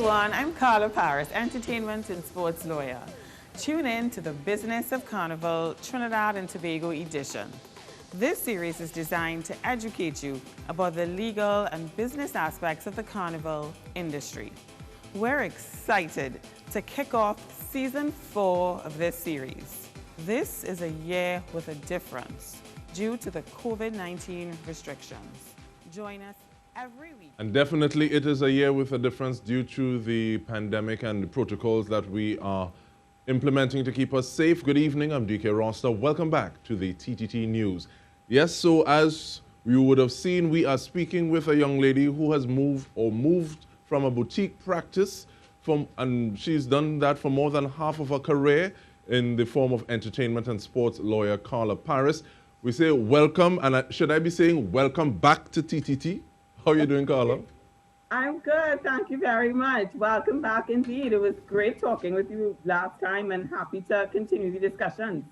everyone, I'm Carla Parris, entertainment and sports lawyer. Tune in to the Business of Carnival Trinidad and Tobago edition. This series is designed to educate you about the legal and business aspects of the carnival industry. We're excited to kick off season 4 of this series. This is a year with a difference due to the COVID-19 restrictions. Join us every week. And definitely it is a year with a difference due to the pandemic and the protocols that we are implementing to keep us safe. Good evening, I'm DIKE ROSTANT. Welcome back to the TTT News. Yes, so as you would have seen, we are speaking with a young lady who has moved from a boutique practice, and she's done that for more than half of her career in the form of entertainment and sports lawyer Carla Parris. We say welcome, and should I be saying welcome back to TTT? How are you doing, Carla? I'm good, thank you very much. Welcome back indeed. It was great talking with you last time and happy to continue the discussions.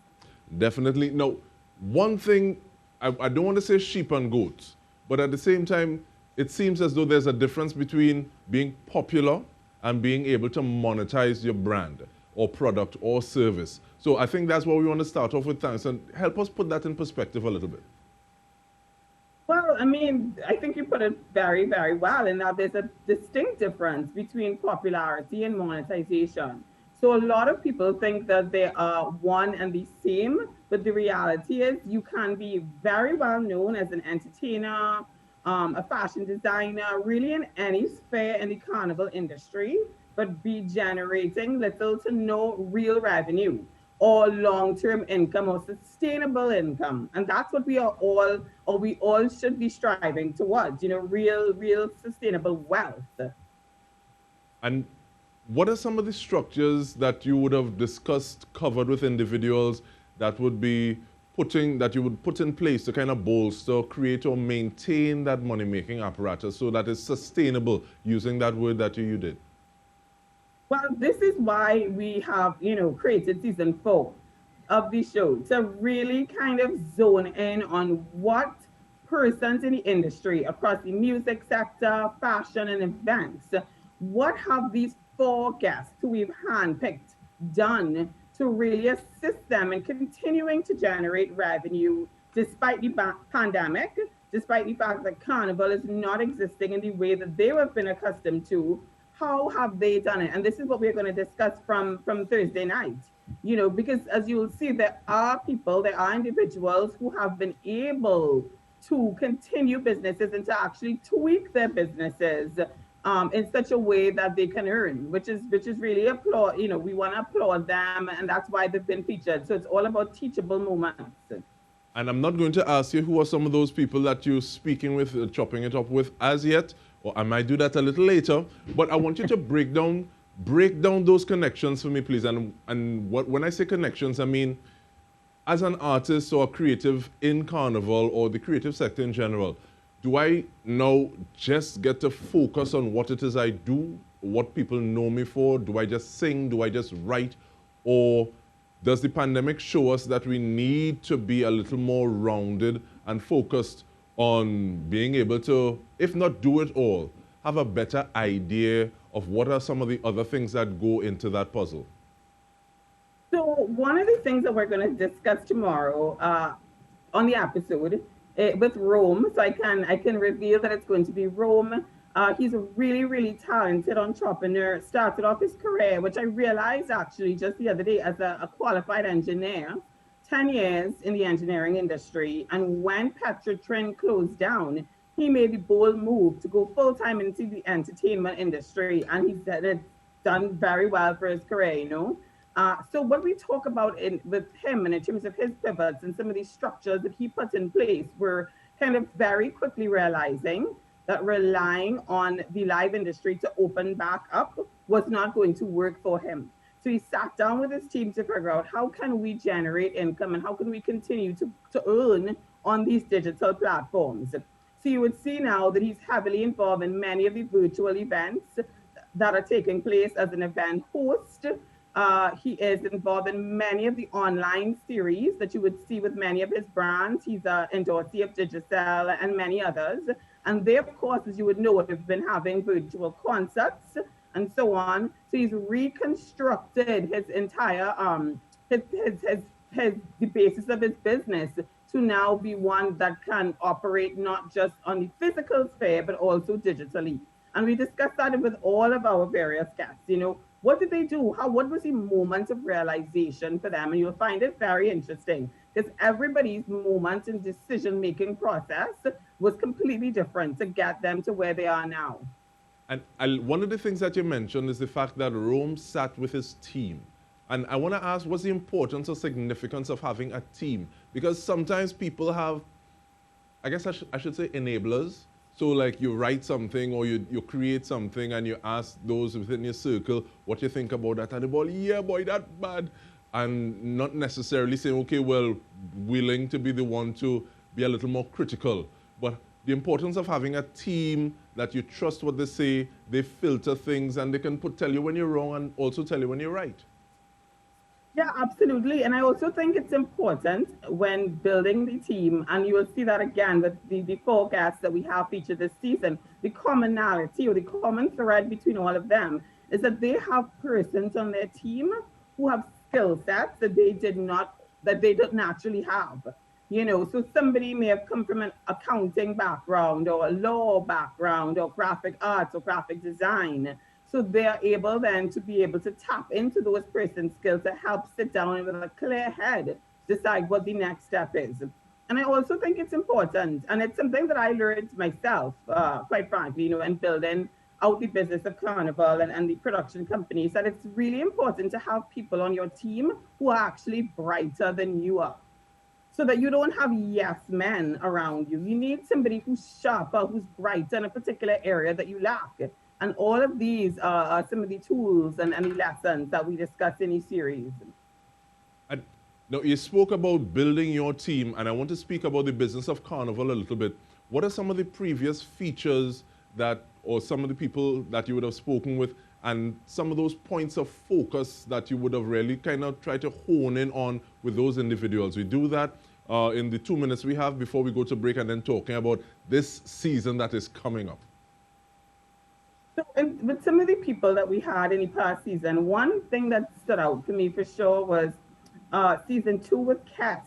Definitely. Now, one thing, I don't want to say sheep and goats, but at the same time, it seems as though there's a difference between being popular and being able to monetize your brand or product or service. So I think that's what we want to start off with. Thanks, and help us put that in perspective a little bit. Well, I mean, I think you put it very, very well in that there's a distinct difference between popularity and monetization. So a lot of people think that they are one and the same, but the reality is you can be very well known as an entertainer, a fashion designer, really in any sphere in the carnival industry, but be generating little to no real revenue or long-term income or sustainable income. And that's what we are all, or we all should be striving towards, real sustainable wealth. And what are some of the structures that you would have discussed, covered with individuals that you would put in place to kind of bolster, create or maintain that money-making apparatus so that it's sustainable, using that word that you did? Well, this is why we have, created season 4 of the show, to really kind of zone in on what persons in the industry across the music sector, fashion and events, what have these 4 guests who we've handpicked done to really assist them in continuing to generate revenue despite the pandemic, despite the fact that Carnival is not existing in the way that they have been accustomed to. How have they done it? And this is what we're going to discuss from Thursday night, because as you will see, there are individuals who have been able to continue businesses and to actually tweak their businesses in such a way that they can earn, which is really applaud. We want to applaud them, and that's why they've been featured. So it's all about teachable moments. And I'm not going to ask you who are some of those people that you're speaking with, chopping it up with as yet, or I might do that a little later, but I want you to break down those connections for me, please. And when I say connections, I mean, as an artist or a creative in Carnival or the creative sector in general, do I now just get to focus on what it is I do, what people know me for? Do I just sing? Do I just write? Or does the pandemic show us that we need to be a little more rounded and focused on being able to, if not do it all, have a better idea of what are some of the other things that go into that puzzle? So one of the things that we're going to discuss tomorrow on the episode with Rome, so I can reveal that it's going to be Rome. He's a really, really talented entrepreneur, started off his career, which I realized actually just the other day, as a qualified engineer. 10 years in the engineering industry, and when Petrotrin closed down, he made the bold move to go full-time into the entertainment industry, and he said it's done very well for his career, So what we talk about with him and in terms of his pivots and some of these structures that he put in place, we're kind of very quickly realizing that relying on the live industry to open back up was not going to work for him. So he sat down with his team to figure out how can we generate income and how can we continue to earn on these digital platforms. So you would see now that he's heavily involved in many of the virtual events that are taking place as an event host. He is involved in many of the online series that you would see with many of his brands. He's an endorsee of Digicel and many others. And they, of course, as you would know, have been having virtual concerts and so on. So he's reconstructed his entire his the basis of his business to now be one that can operate not just on the physical sphere but also digitally. And we discussed that with all of our various guests. What did they do? What was the moment of realization for them? And you'll find it very interesting because everybody's moment and decision making process was completely different to get them to where they are now. And one of the things that you mentioned is the fact that Rome sat with his team. And I want to ask, what's the importance or significance of having a team? Because sometimes people have, I guess I should say enablers. So like you write something or you create something and you ask those within your circle what you think about that. And they're like, yeah, boy, that's bad. And not necessarily saying, okay, well, willing to be the one to be a little more critical. But the importance of having a team that you trust what they say, they filter things, and they can tell you when you're wrong and also tell you when you're right. Yeah, absolutely. And I also think it's important when building the team, and you will see that again with the forecasts that we have featured this season, the commonality or the common thread between all of them is that they have persons on their team who have skill sets that they don't naturally have. So somebody may have come from an accounting background or a law background or graphic arts or graphic design. So they're able then to be able to tap into those person's skills to help sit down with a clear head, decide what the next step is. And I also think it's important, and it's something that I learned myself, quite frankly, in building out the Business of Carnival and the production companies, that it's really important to have people on your team who are actually brighter than you are, so that you don't have yes men around you. You need somebody who's sharper, who's brighter in a particular area that you lack. And all of these are some of the tools and the lessons that we discuss in each series. And now, you spoke about building your team, and I want to speak about the Business of Carnival a little bit. What are some of the previous features or some of the people that you would have spoken with, and some of those points of focus that you would have really kind of tried to hone in on with those individuals? We do that in the 2 minutes we have before we go to break, and then talking about this season that is coming up. So with some of the people that we had in the past season, one thing that stood out to me for sure was season 2 with Cass,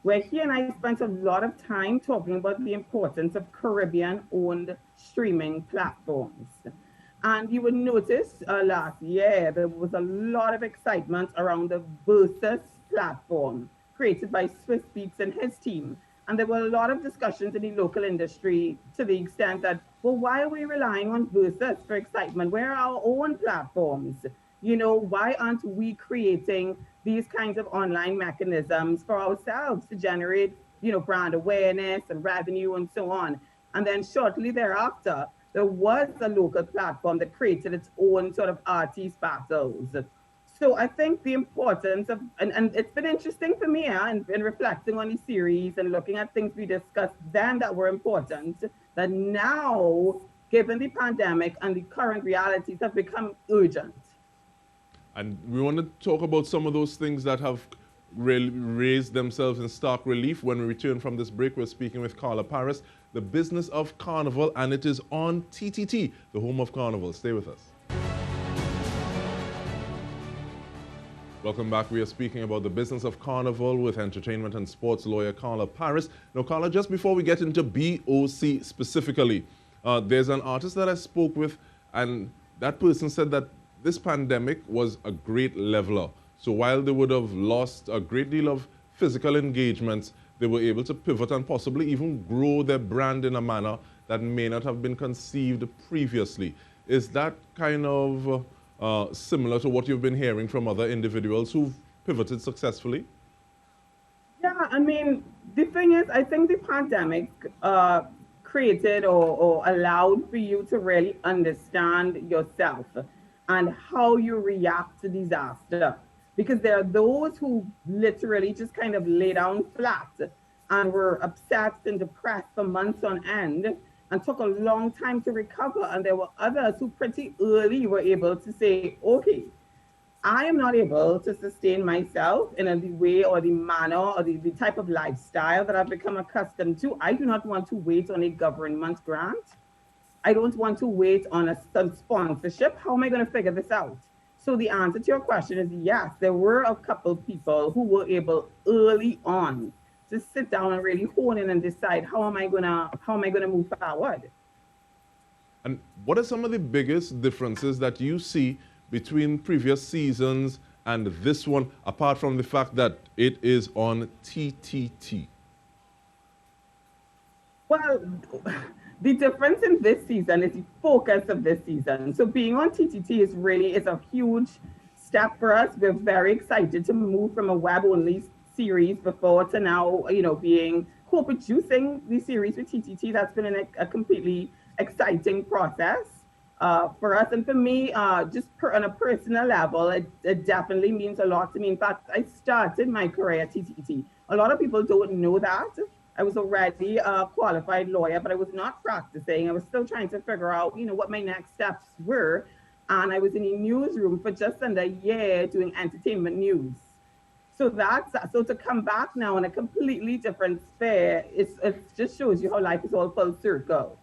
where he and I spent a lot of time talking about the importance of Caribbean-owned streaming platforms. And you would notice last year there was a lot of excitement around the Versus platform created by Swiss Beats and his team. And there were a lot of discussions in the local industry to the extent that, well, why are we relying on Versus for excitement? Where are our own platforms? Why aren't we creating these kinds of online mechanisms for ourselves to generate, brand awareness and revenue and so on? And then shortly thereafter, there was a local platform that created its own sort of artist battles. So I think the importance of, and it's been interesting for me in reflecting on the series and looking at things we discussed then that were important, that now, given the pandemic and the current realities, have become urgent. And we want to talk about some of those things that have raised themselves in stark relief. When we return from this break, we're speaking with Carla Parris, the Business of Carnival, and it is on TTT, the home of Carnival. Stay with us. Welcome back. We are speaking about the Business of Carnival with entertainment and sports lawyer Carla Parris. Now, Carla, just before we get into BOC specifically, there's an artist that I spoke with, and that person said that this pandemic was a great leveler. So while they would have lost a great deal of physical engagements, they were able to pivot and possibly even grow their brand in a manner that may not have been conceived previously. Is that kind of similar to what you've been hearing from other individuals who've pivoted successfully? Yeah, I mean, the thing is, I think the pandemic created or allowed for you to really understand yourself and how you react to disaster. Because there are those who literally just kind of lay down flat and were upset and depressed for months on end and took a long time to recover. And there were others who pretty early were able to say, okay, I am not able to sustain myself in the way or the manner or the type of lifestyle that I've become accustomed to. I do not want to wait on a government grant. I don't want to wait on some sponsorship. How am I going to figure this out? So the answer to your question is yes, there were a couple people who were able early on to sit down and really hone in and decide how am I gonna move forward. And what are some of the biggest differences that you see between previous seasons and this one, apart from the fact that it is on TTT? Well, the difference in this season is the focus of this season. So being on TTT is a huge step for us. We're very excited to move from a web-only series before to now, being co-producing the series with TTT. That's been a completely exciting process for us. And for me, on a personal level, it definitely means a lot to me. In fact, I started my career at TTT. A lot of people don't know that. I was already a qualified lawyer, but I was not practicing. I was still trying to figure out, what my next steps were. And I was in a newsroom for just under a year doing entertainment news. So to come back now in a completely different sphere, it just shows you how life is all full circle,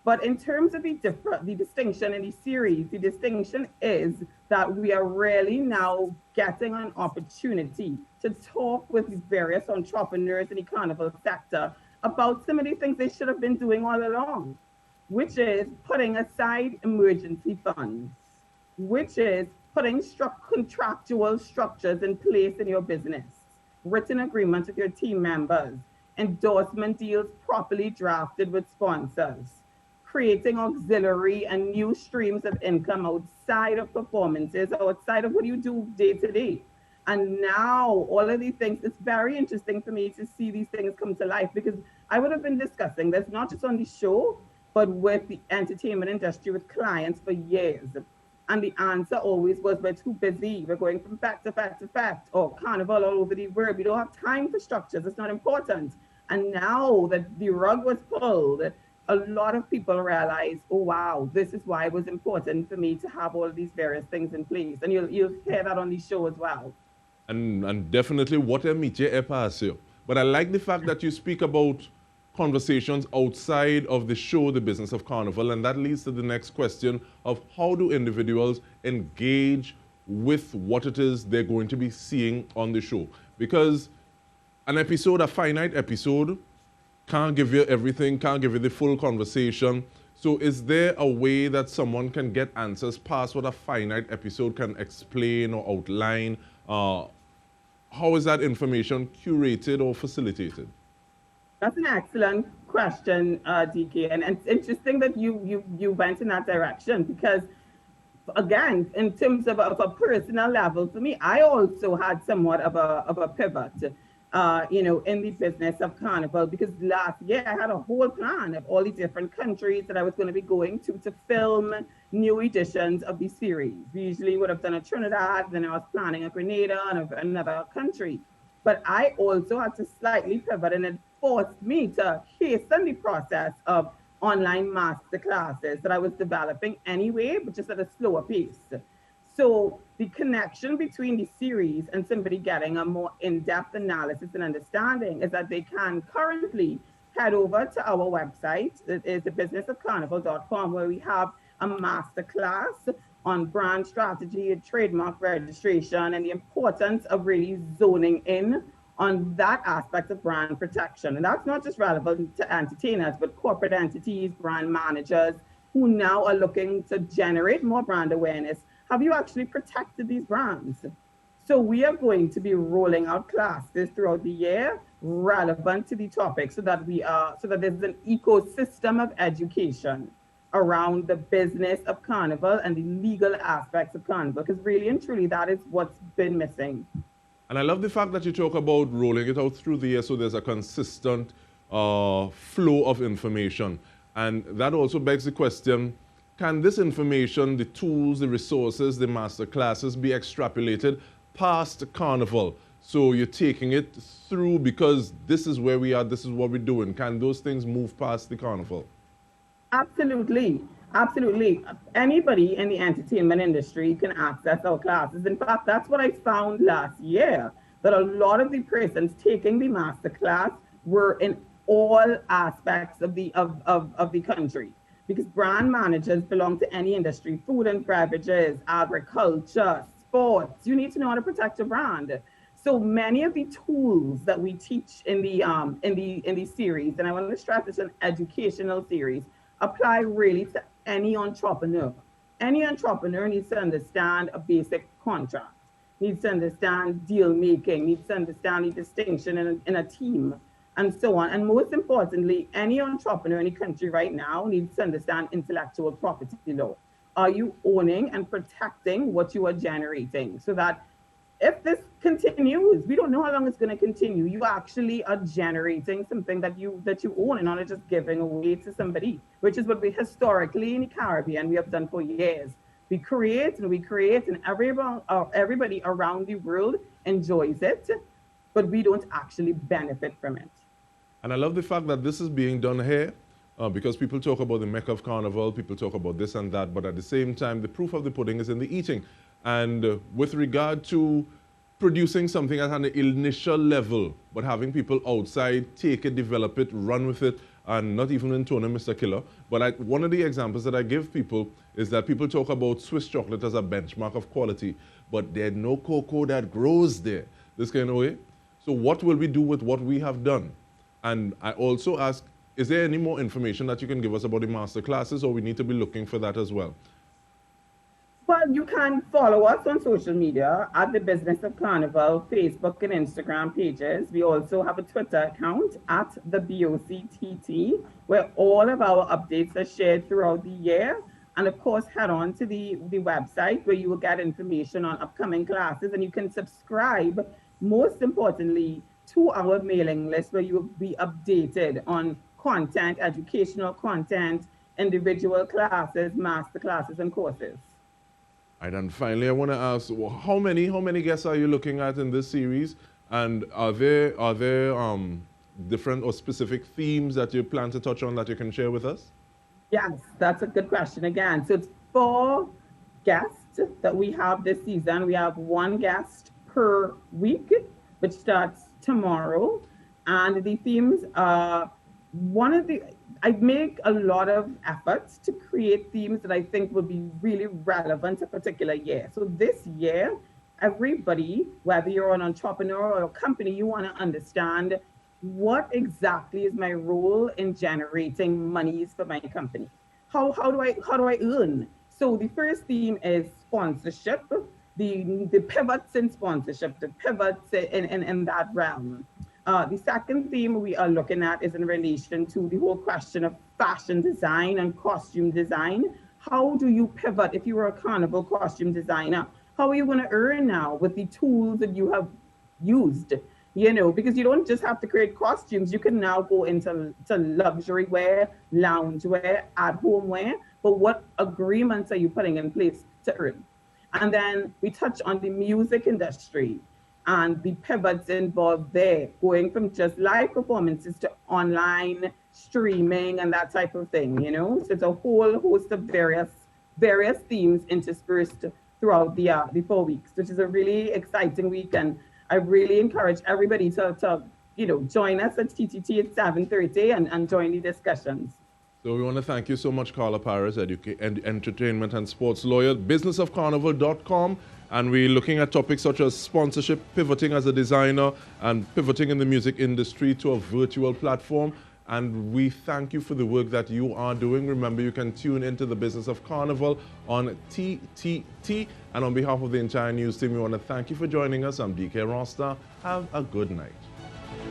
But in terms of the distinction in the series, the distinction is that we are really now getting an opportunity to talk with these various entrepreneurs in the carnival sector about some of the things they should have been doing all along, which is putting aside emergency funds, which is putting contractual structures in place in your business, written agreements with your team members, endorsement deals properly drafted with sponsors, creating auxiliary and new streams of income outside of performances, outside of what you do day to day. And now all of these things, it's very interesting for me to see these things come to life, because I would have been discussing this not just on the show, but with the entertainment industry, with clients for years. And the answer always was, we're too busy. We're going from fact to fact to fact, or carnival all over the world. We don't have time for structures. It's not important. And now that the rug was pulled, a lot of people realize, oh, wow, this is why it was important for me to have all of these various things in place. And you'll hear that on the show as well. And definitely what I meet you, but I like the fact that you speak about conversations outside of the show, The Business of Carnival, and that leads to the next question of how do individuals engage with what it is they're going to be seeing on the show? Because a finite episode, can't give you everything, can't give you the full conversation. So is there a way that someone can get answers past what a finite episode can explain or outline? How is that information curated or facilitated? That's an excellent question, DK. And it's interesting that you went in that direction, because, again, in terms of a personal level, for me, I also had somewhat of a pivot, in the business of Carnival, because last year I had a whole plan of all the different countries that I was going to be going to film new editions of the series. We usually would have done a Trinidad, then I was planning a Grenada and another country. But I also had to slightly pivot, and it forced me to hasten the process of online master classes that I was developing anyway, but just at a slower pace. So the connection between the series and somebody getting a more in-depth analysis and understanding is that they can currently head over to our website. It is thebusinessofcarnival.com, where we have a master class on brand strategy and trademark registration, and the importance of really zoning in on that aspect of brand protection. And that's not just relevant to entertainers, but corporate entities, brand managers, who now are looking to generate more brand awareness. Have you actually protected these brands? So we are going to be rolling out classes throughout the year relevant to the topic, so that there's an ecosystem of education around the business of Carnival and the legal aspects of Carnival, because really and truly that is what's been missing. And I love the fact that you talk about rolling it out through the year so there's a consistent flow of information. And that also begs the question, can this information, the tools, the resources, the master classes be extrapolated past Carnival? So you're taking it through because this is where we are, this is what we're doing. Can those things move past the Carnival? Absolutely. Absolutely. Anybody in the entertainment industry can access our classes. In fact, that's what I found last year, that a lot of the persons taking the master class were in all aspects of the country. because brand managers belong to any industry, food and beverages, agriculture, sports. You need to know how to protect your brand. So many of the tools that we teach in the series, and I want to stress it's an educational series, apply really to any entrepreneur. Any entrepreneur needs to understand a basic contract, needs to understand deal making, needs to understand the distinction in a team, and so on. And most importantly, any entrepreneur in the country right now needs to understand intellectual property law. Are you owning and protecting what you are generating, so that if this continues, we don't know how long it's going to continue, you actually are generating something that you own and not just giving away to somebody, which is what we historically in the Caribbean we have done for years. We create and everybody around the world enjoys it, but we don't actually benefit from it. And I love the fact that this is being done here, because people talk about the Mecca of Carnival, people talk about this and that, but at the same time, the proof of the pudding is in the eating. And with regard to producing something at an initial level, but having people outside take it, develop it, run with it, and not even intone Mr. Killer. But one of the examples that I give people is that people talk about Swiss chocolate as a benchmark of quality, but there's no cocoa that grows there, this kind of way. So what will we do with what we have done? And I also ask, is there any more information that you can give us about the master classes, or we need to be looking for that as well? Well, you can follow us on social media at the Business of Carnival, Facebook and Instagram pages. We also have a Twitter account at the BOCTT, where all of our updates are shared throughout the year. And of course, head on to the website where you will get information on upcoming classes, and you can subscribe, most importantly, to our mailing list where you will be updated on content, educational content, individual classes, master classes, and courses. Right, and finally, I want to ask, how many guests are you looking at in this series? And are there different or specific themes that you plan to touch on that you can share with us? Yes, that's a good question again. So it's 4 guests that we have this season. We have 1 guest per week, which starts tomorrow. And the themes are I make a lot of efforts to create themes that I think will be really relevant to a particular year. So this year, everybody, whether you're an entrepreneur or a company, you want to understand what exactly is my role in generating monies for my company. How do I earn? So the first theme is sponsorship, the pivots in sponsorship, the pivots in that realm. The second theme we are looking at is in relation to the whole question of fashion design and costume design. How do you pivot if you were a carnival costume designer? How are you going to earn now with the tools that you have used? You know, because you don't just have to create costumes. You can now go into luxury wear, lounge wear, at-home wear. But what agreements are you putting in place to earn? And then we touch on the music industry and the pivots involved there, going from just live performances to online streaming and that type of thing, you know? So it's a whole host of various themes interspersed throughout the 4 weeks, which is a really exciting week. And I really encourage everybody to join us at TTT at 7:30 and join the discussions. So we want to thank you so much, Carla Parris, entertainment and sports lawyer, businessofcarnival.com. And we're looking at topics such as sponsorship, pivoting as a designer, and pivoting in the music industry to a virtual platform. And we thank you for the work that you are doing. Remember, you can tune into the Business of Carnival on TTT. And on behalf of the entire news team, we want to thank you for joining us. I'm DK Rosta. Have a good night.